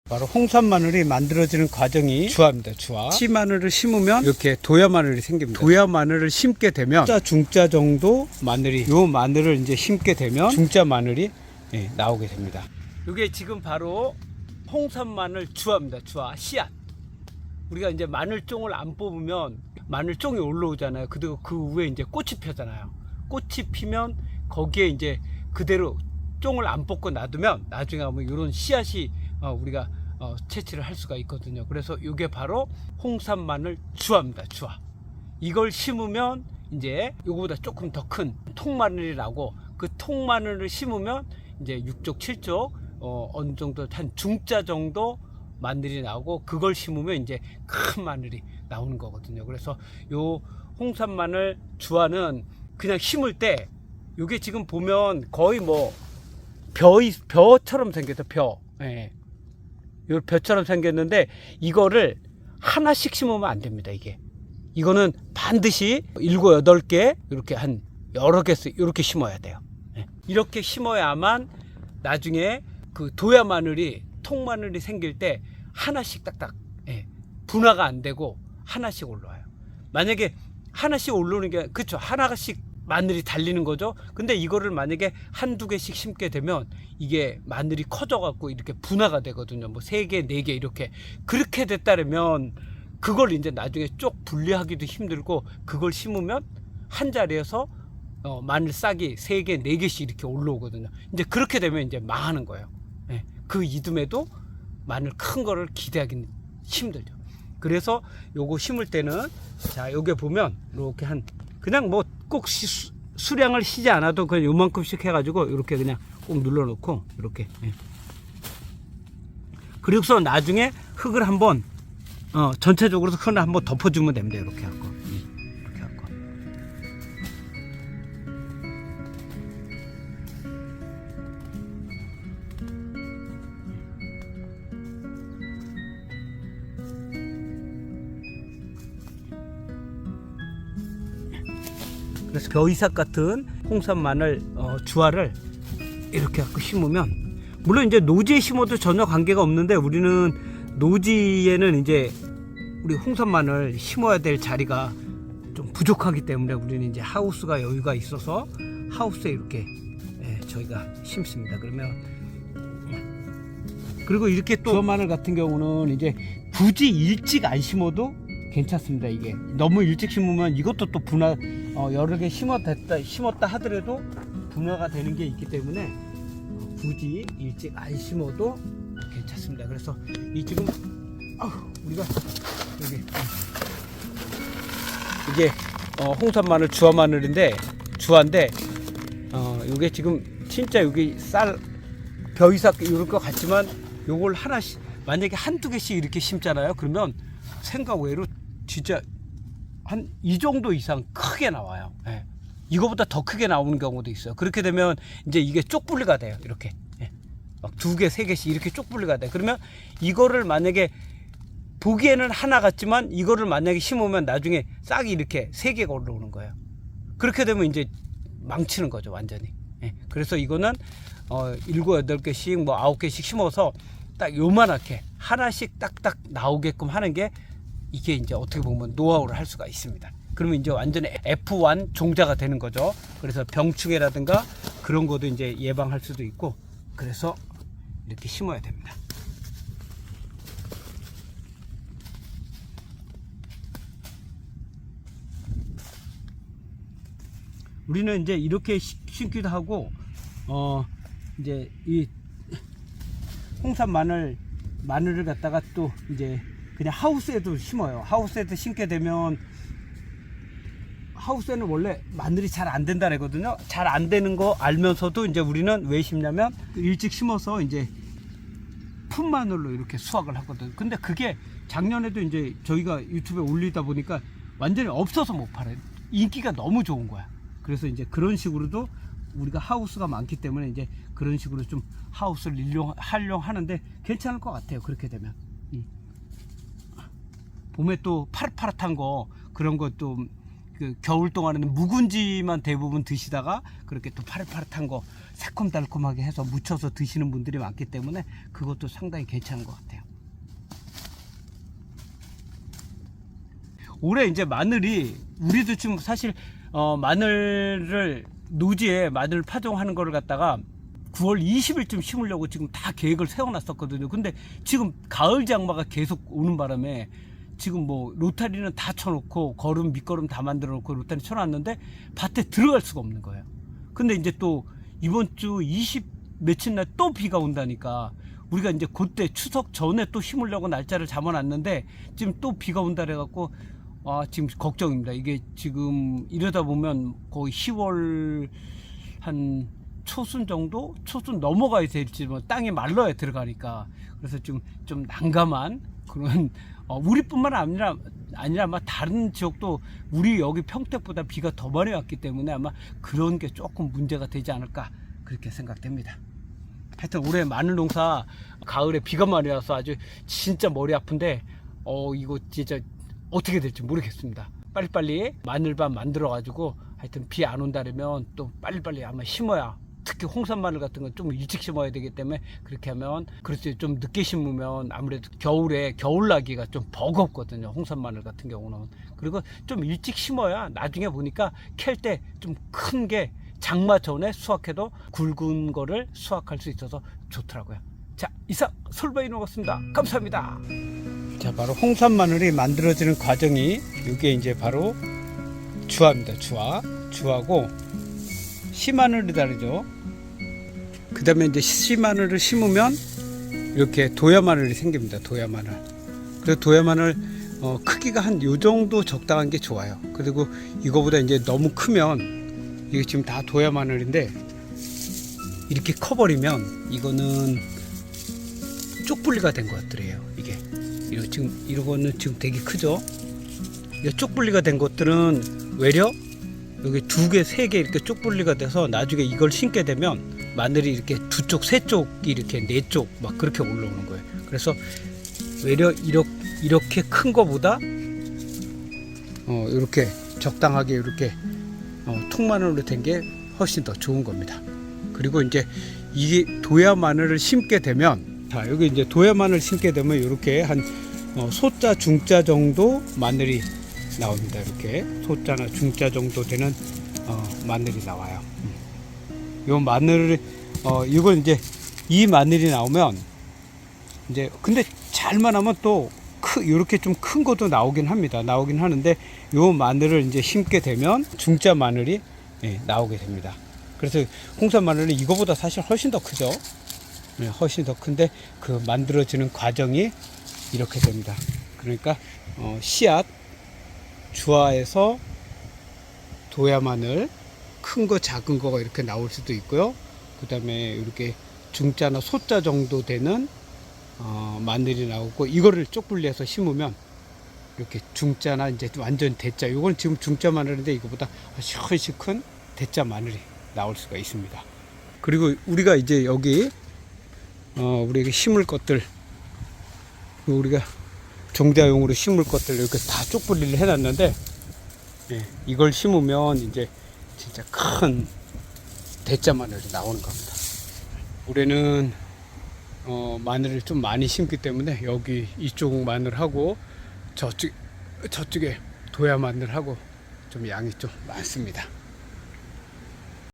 바로 홍산 마늘이 만들어지는 과정이 주화입니다. 주화. 씨 마늘을 심으면 이렇게 도야 마늘이 생깁니다. 도야 마늘을 심게 되면 자 중자 정도 마늘이 요 마늘을 이제 심게 되면 중자 마늘이 나오게 됩니다. 이게 지금 바로 홍산 마늘 주화입니다. 주화 씨앗. 우리가 이제 마늘종을 안 뽑으면 마늘종이 올라오잖아요. 그리고 그 위에 이제 꽃이 펴잖아요. 꽃이 피면 거기에 이제 그대로 종을 안 뽑고 놔두면 나중에 하면 이런 씨앗이 우리가 채취를 할 수가 있거든요. 그래서 이게 바로 홍산 마늘 주화입니다. 주화. 이걸 심으면 이제 이거보다 조금 더 큰 통마늘이 나고, 그 통마늘을 심으면 이제 6쪽 7쪽 어느 정도 한 중자 정도 마늘이 나오고, 그걸 심으면 이제 큰 마늘이 나오는 거거든요. 그래서 요 홍산 마늘 주화는 그냥 심을 때 요게 지금 보면 거의 뭐 벼처럼 생겼죠. 벼. 예. 요 벼처럼 생겼는데 이거를 하나씩 심으면 안 됩니다. 이거는 반드시 7, 8개 이렇게 한 여러 개 이렇게 심어야 돼요. 예. 이렇게 심어야만 나중에 그 도야 마늘이 통마늘이 생길 때 하나씩 딱딱 분화가 안 되고 하나씩 올라와요. 만약에 하나씩 올라오는 게 그쵸, 하나씩 마늘이 달리는 거죠. 근데 이거를 만약에 한두 개씩 심게 되면 이게 마늘이 커져 갖고 이렇게 분화가 되거든요. 뭐 3개, 4개 이렇게. 그렇게 됐다면 그걸 이제 나중에 쪽 분리하기도 힘들고, 그걸 심으면 한 자리에서 마늘 싹이 3개, 4개씩 이렇게 올라오거든요. 이제 그렇게 되면 이제 망하는 거예요. 그 이듬해도 마늘 큰 거를 기대하기는 힘들죠. 그래서 요거 심을 때는 자, 요게 보면 이렇게 한 그냥 뭐 꼭 수량을 시지 않아도 그냥 요만큼씩 해가지고 이렇게 그냥 꼭 눌러놓고 이렇게. 그리고서 나중에 흙을 한번 전체적으로 흙을 한번 덮어주면 됩니다. 이렇게 하고 이렇게 하고. 그래서 벼이삭 같은 홍산 마늘 주화를 이렇게 갖고 심으면, 물론 이제 노지에 심어도 전혀 관계가 없는데, 우리는 노지에는 이제 우리 홍산 마늘 심어야 될 자리가 좀 부족하기 때문에 우리는 이제 하우스가 여유가 있어서 하우스에 이렇게 저희가 심습니다. 그러면 그리고 이렇게 또 주화 마늘 같은 경우는 이제 굳이 일찍 안 심어도 괜찮습니다. 이게 너무 일찍 심으면 이것도 또 분화 여러 개 심었다 하더라도 분화가 되는 게 있기 때문에 굳이 일찍 안 심어도 괜찮습니다. 그래서 이 지금 우리가 여기 이게 홍산 마늘 주화 마늘인데 주화인데 이게 지금 진짜 여기 쌀 벼이삭 이럴 것 같지만 요걸 하나씩 만약에 한두 개씩 이렇게 심잖아요. 그러면 생각 외로 진짜 한 이 정도 이상 크게 나와요. 이거보다 더 크게 나오는 경우도 있어요. 그렇게 되면 이제 이게 쪽분리가 돼요. 이렇게 막 2개, 3개씩 이렇게 쪽분리가 돼. 그러면 이거를 만약에 보기에는 하나 같지만 이거를 만약에 심으면 나중에 싹이 이렇게 3개가 올라오는 거예요. 그렇게 되면 이제 망치는 거죠, 완전히. 그래서 이거는 7, 8개씩 뭐 9개씩 심어서 딱 요만하게 하나씩 딱딱 나오게끔 하는 게, 이게 이제 어떻게 보면 노하우를 할 수가 있습니다. 그러면 이제 완전히 F1 종자가 되는 거죠. 그래서 병충해라든가 그런 것도 이제 예방할 수도 있고, 그래서 이렇게 심어야 됩니다. 우리는 이제 이렇게 심기도 하고, 이제 이 홍산 마늘을 갖다가 또 이제 그냥 하우스에도 심어요. 하우스에도 심게 되면, 하우스에는 원래 마늘이 잘 안 된다 그러거든요. 잘 안 되는 거 알면서도 이제 우리는 왜 심냐면 일찍 심어서 이제 풋마늘로 이렇게 수확을 하거든요. 근데 그게 작년에도 이제 저희가 유튜브에 올리다 보니까 완전히 없어서 못 팔아요. 인기가 너무 좋은 거야. 그래서 이제 그런 식으로도 우리가 하우스가 많기 때문에 이제 그런 식으로 좀 하우스를 활용하는데 괜찮을 것 같아요. 그렇게 되면. 봄에 또 파릇파릇한 거, 그런 것도 그 겨울 동안에는 묵은지만 대부분 드시다가 그렇게 또 파릇파릇한 거 새콤달콤하게 해서 무쳐서 드시는 분들이 많기 때문에 그것도 상당히 괜찮은 것 같아요. 올해 이제 마늘이 우리도 지금 사실 마늘을 노지에 마늘 파종하는 거를 갖다가 9월 20일쯤 심으려고 지금 다 계획을 세워놨었거든요. 근데 지금 가을 장마가 계속 오는 바람에 지금 뭐 로타리는 다 쳐놓고 거름 밑거름 다 만들어 놓고 로타리 쳐놨는데 밭에 들어갈 수가 없는 거예요. 근데 이제 또 이번 주 20 며칠 날 또 비가 온다니까 우리가 이제 그때 추석 전에 또 심으려고 날짜를 잡아놨는데 지금 또 비가 온다 그래갖고 지금 걱정입니다. 이게 지금 이러다 보면 거의 10월 한 초순 정도? 초순 넘어가야 될지 뭐 땅이 말라야 들어가니까 그래서 좀 난감한 그런 우리뿐만 아니라 아마 다른 지역도 우리 여기 평택보다 비가 더 많이 왔기 때문에 아마 그런 게 조금 문제가 되지 않을까 그렇게 생각됩니다. 하여튼 올해 마늘 농사 가을에 비가 많이 와서 아주 진짜 머리 아픈데 이거 진짜 어떻게 될지 모르겠습니다. 빨리빨리 마늘밥 만들어 가지고 하여튼 비 안 온다면 또 빨리빨리 아마 심어야 특히 홍산 마늘 같은 건 좀 일찍 심어야 되기 때문에 그렇게 하면 그렇지 좀 늦게 심으면 아무래도 겨울에 겨울나기가 좀 버겁거든요. 홍산 마늘 같은 경우는. 그리고 좀 일찍 심어야 나중에 보니까 캘 때 좀 큰 게 장마 전에 수확해도 굵은 거를 수확할 수 있어서 좋더라고요. 자, 이상 솔바이노였습니다. 감사합니다. 자, 바로 홍산 마늘이 만들어지는 과정이 이게 이제 바로 주화입니다. 주화고 씨마늘이 다르죠. 그 다음에 이제 씨마늘을 심으면 이렇게 도야마늘이 생깁니다. 도야마늘. 그래서 도야마늘 크기가 한 요 정도 적당한 게 좋아요. 그리고 이거보다 이제 너무 크면 이게 지금 다 도야마늘인데 이렇게 커버리면 이거는 쪽분리가 된 것들이에요. 이게 이거는 지금 되게 크죠. 이 쪽분리가 된 것들은 외려 여기 2개, 3개 이렇게 쪽분리가 돼서 나중에 이걸 심게 되면 마늘이 이렇게 2쪽, 3쪽이 이렇게 4쪽 막 그렇게 올라오는 거예요. 그래서 외려 이렇게 큰 거보다 이렇게 적당하게 이렇게 통마늘로 된 게 훨씬 더 좋은 겁니다. 그리고 이제 이게 도야 마늘을 심게 되면 자, 여기 이제 도야 마늘 심게 되면 이렇게 한 소자, 중자 정도 마늘이 나옵니다. 이렇게 소자나 중자 정도 되는 마늘이 나와요. 요 마늘을 이걸 이제 이 마늘이 나오면 이제 근데 잘만 하면 또 이렇게 좀 큰 것도 나오긴 합니다. 나오긴 하는데 요 마늘을 이제 심게 되면 중자 마늘이 나오게 됩니다. 그래서 홍산 마늘은 이거보다 사실 훨씬 더 크죠. 훨씬 더 큰데 그 만들어지는 과정이 이렇게 됩니다. 그러니까 씨앗 주화에서 도야 마늘 큰 거 작은 거가 이렇게 나올 수도 있고요. 그 다음에 이렇게 중자나 소자 정도 되는 마늘이 나오고 이거를 쪽분리해서 심으면 이렇게 중자나 이제 완전 대자, 이건 지금 중자 마늘인데 이거보다 훨씬 큰 대자 마늘이 나올 수가 있습니다. 그리고 우리가 이제 여기 우리에게 심을 것들, 우리가 종자용으로 심을 것들 이렇게 다 쪽분리를 해놨는데 이걸 심으면 이제 진짜 큰 대자 마늘이 나오는 겁니다. 올해는 마늘을 좀 많이 심기 때문에 여기 이쪽 마늘하고 저쪽에 도야 마늘하고 좀 양이 좀 많습니다.